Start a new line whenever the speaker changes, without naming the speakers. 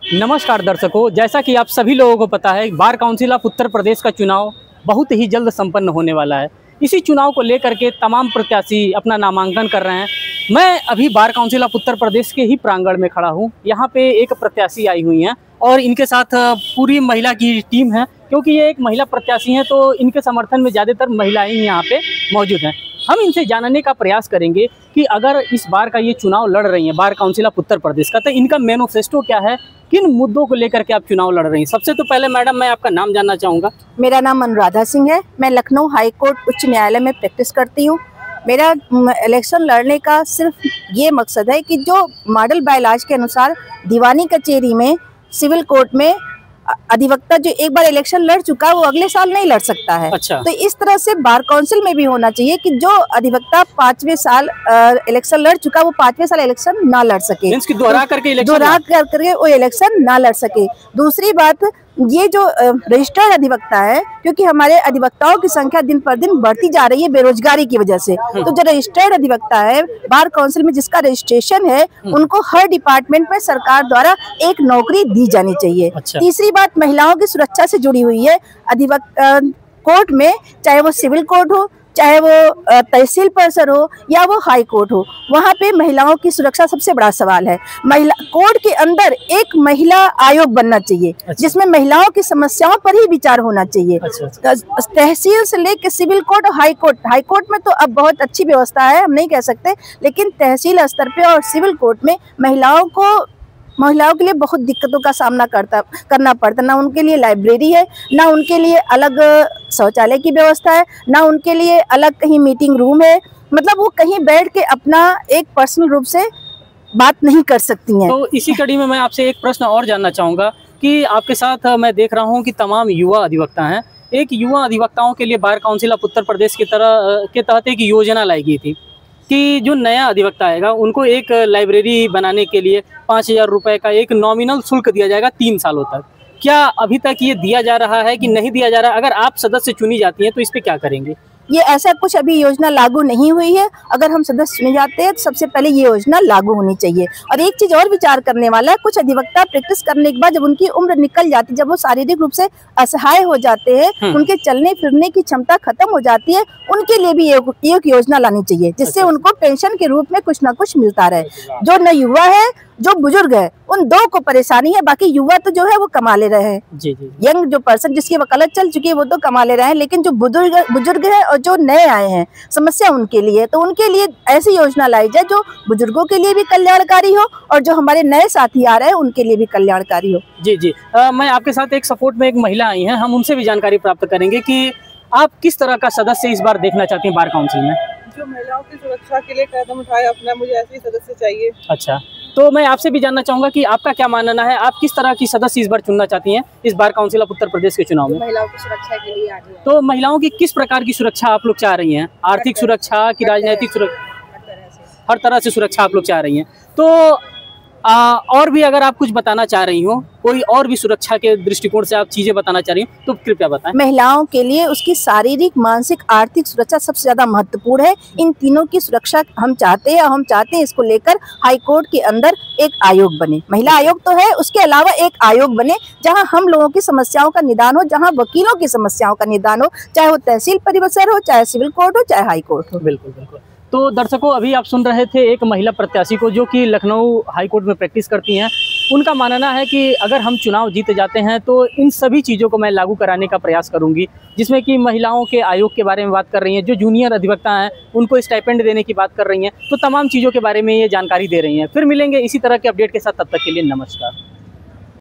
नमस्कार दर्शकों, जैसा कि आप सभी लोगों को पता है, bar council of Uttar Pradesh का चुनाव बहुत ही जल्द संपन्न होने वाला है। इसी चुनाव को लेकर के तमाम प्रत्याशी अपना नामांकन कर रहे हैं। मैं अभी bar council of Uttar Pradesh के ही प्रांगण में खड़ा हूं। यहां पे एक प्रत्याशी आई हुई हैं और इनके साथ पूरी महिला की टीम है, क्योंकि ये एक महिला प्रत्याशी हैं तो इनके समर्थन में ज़्यादातर महिलाएं ही यहाँ पे मौजूद हैं। हम इनसे जानने का प्रयास करेंगे कि अगर इस बार का ये चुनाव लड़ रही हैं bar council of Uttar Pradesh का, तो इनका मैनिफेस्टो क्या है, किन मुद्दों को लेकर के आप चुनाव लड़ रही हैं। सबसे तो पहले मैडम, मैं आपका नाम जानना चाहूँगा।
मेरा नाम अनुराधा सिंह है। मैं लखनऊ हाई कोर्ट उच्च न्यायालय में प्रैक्टिस करती हूँ। मेरा इलेक्शन लड़ने का सिर्फ ये मकसद है कि जो मॉडल बायलॉज के अनुसार दीवानी कचहरी में सिविल कोर्ट में अधिवक्ता जो एक बार इलेक्शन लड़ चुका है वो अगले साल नहीं लड़ सकता है।
अच्छा।
तो इस तरह से बार काउंसिल में भी होना चाहिए कि जो अधिवक्ता 5वें साल इलेक्शन लड़ चुका वो 5वें साल इलेक्शन ना लड़ सके,
दोहरा करके
वो इलेक्शन ना लड़ सके। दूसरी बात, ये जो रजिस्टर्ड अधिवक्ता है, क्योंकि हमारे अधिवक्ताओं की संख्या दिन पर दिन बढ़ती जा रही है बेरोजगारी की वजह से, तो जो रजिस्टर्ड अधिवक्ता है बार काउंसिल में जिसका रजिस्ट्रेशन है, उनको हर डिपार्टमेंट में सरकार द्वारा एक नौकरी दी जानी चाहिए।
अच्छा।
तीसरी बात, महिलाओं की सुरक्षा से जुड़ी हुई है। कोर्ट में, चाहे वो सिविल कोर्ट हो, चाहे वो तहसील परिसर हो या वो हाई कोर्ट हो, वहाँ पे महिलाओं की सुरक्षा सबसे बड़ा सवाल है। महिला कोर्ट के अंदर एक महिला आयोग बनना चाहिए। अच्छा। जिसमें महिलाओं की समस्याओं पर ही विचार होना चाहिए। अच्छा। तहसील से लेकर सिविल कोर्ट और हाई कोर्ट में तो अब बहुत अच्छी व्यवस्था है, हम नहीं कह सकते, लेकिन तहसील स्तर पे और सिविल कोर्ट में महिलाओं के लिए बहुत दिक्कतों का सामना करना पड़ता। ना उनके लिए लाइब्रेरी है, ना उनके लिए अलग शौचालय की व्यवस्था है, ना उनके लिए अलग कहीं मीटिंग रूम है। मतलब वो कहीं बैठ के अपना एक पर्सनल रूप से बात नहीं कर सकती हैं।
तो इसी कड़ी में मैं आपसे एक प्रश्न और जानना चाहूँगा कि आपके साथ मैं देख रहा हूँ कि तमाम युवा अधिवक्ता हैं। एक युवा अधिवक्ताओं के लिए bar council of Uttar Pradesh के तहत एक योजना लाई गई थी कि जो नया अधिवक्ता आएगा उनको एक लाइब्रेरी बनाने के लिए 5,000 रुपये का एक नॉमिनल शुल्क दिया जाएगा 3 सालों तक। क्या अभी तक ये दिया जा रहा है कि नहीं दिया जा रहा है? अगर आप सदस्य चुनी जाती हैं तो इस पे क्या करेंगे?
ये ऐसा कुछ अभी योजना लागू नहीं हुई है। अगर हम सदस्य चुने जाते हैं तो सबसे पहले ये योजना लागू होनी चाहिए। और एक चीज और विचार करने वाला है, कुछ अधिवक्ता प्रैक्टिस करने के बाद जब उनकी उम्र निकल जाती है, जब वो शारीरिक रूप से असहाय हो जाते हैं, उनके चलने फिरने की क्षमता खत्म हो जाती है, उनके लिए भी एक योजना लानी चाहिए जिससे उनको पेंशन के रूप में कुछ ना कुछ मिलता रहे। जो न युवा है, जो बुजुर्ग है, उन दो को परेशानी है। बाकी युवा तो जो है वो कमा ले रहे हैं।
जी जी।
यंग जो पर्सन जिसकी वकालत चल चुकी है वो तो कमा ले रहे हैं, लेकिन जो बुजुर्ग है और जो नए आए हैं, समस्या उनके लिए, तो उनके लिए ऐसी योजना लाई जाए जो बुजुर्गों के लिए भी कल्याणकारी हो और जो हमारे नए साथी आ रहे हैं उनके लिए भी कल्याणकारी हो।
जी जी। मैं आपके साथ एक सपोर्ट में एक महिला आई हैं, हम उनसे भी जानकारी प्राप्त करेंगे कि आप किस तरह का सदस्य इस बार देखना चाहती हैं बार काउंसिल में।
जो महिलाओं की सुरक्षा के लिए कदम उठाए अपना, मुझे ऐसे ही सदस्य चाहिए।
अच्छा, तो मैं आपसे भी जानना चाहूंगा कि आपका क्या मानना है, आप किस तरह की सदस्य इस बार चुनना चाहती हैं इस bar council of Uttar Pradesh के चुनाव में?
महिलाओं की सुरक्षा के लिए आगे।
तो महिलाओं की किस प्रकार की सुरक्षा आप लोग चाह रही हैं? आर्थिक सुरक्षा की राजनीतिक सुरक्षा, हर तरह से सुरक्षा आप लोग चाह रही हैं। तो और भी अगर आप कुछ बताना चाह रही हो, कोई और भी सुरक्षा के दृष्टिकोण से आप चीजें बताना चाह रही हो तो कृपया बताएं।
महिलाओं के लिए उसकी शारीरिक, मानसिक, आर्थिक सुरक्षा सबसे ज्यादा महत्वपूर्ण है। इन तीनों की सुरक्षा हम चाहते हैं और हम चाहते हैं इसको लेकर हाई कोर्ट के अंदर एक आयोग बने। महिला आयोग तो है, उसके अलावा एक आयोग बने जहां हम लोगों की समस्याओं का निदान हो, जहां वकीलों की समस्याओं का निदान हो, चाहे वो तहसील परिसर हो, चाहे सिविल कोर्ट हो, चाहे हाई कोर्ट हो।
बिल्कुल बिल्कुल। तो दर्शकों, अभी आप सुन रहे थे एक महिला प्रत्याशी को जो कि लखनऊ हाई कोर्ट में प्रैक्टिस करती हैं। उनका मानना है कि अगर हम चुनाव जीत जाते हैं तो इन सभी चीज़ों को मैं लागू कराने का प्रयास करूंगी, जिसमें कि महिलाओं के आयोग के बारे में बात कर रही हैं, जो जूनियर अधिवक्ता हैं उनको स्टाइपेंड देने की बात कर रही हैं। तो तमाम चीज़ों के बारे में ये जानकारी दे रही हैं। फिर मिलेंगे इसी तरह के अपडेट के साथ, तब तक के लिए नमस्कार।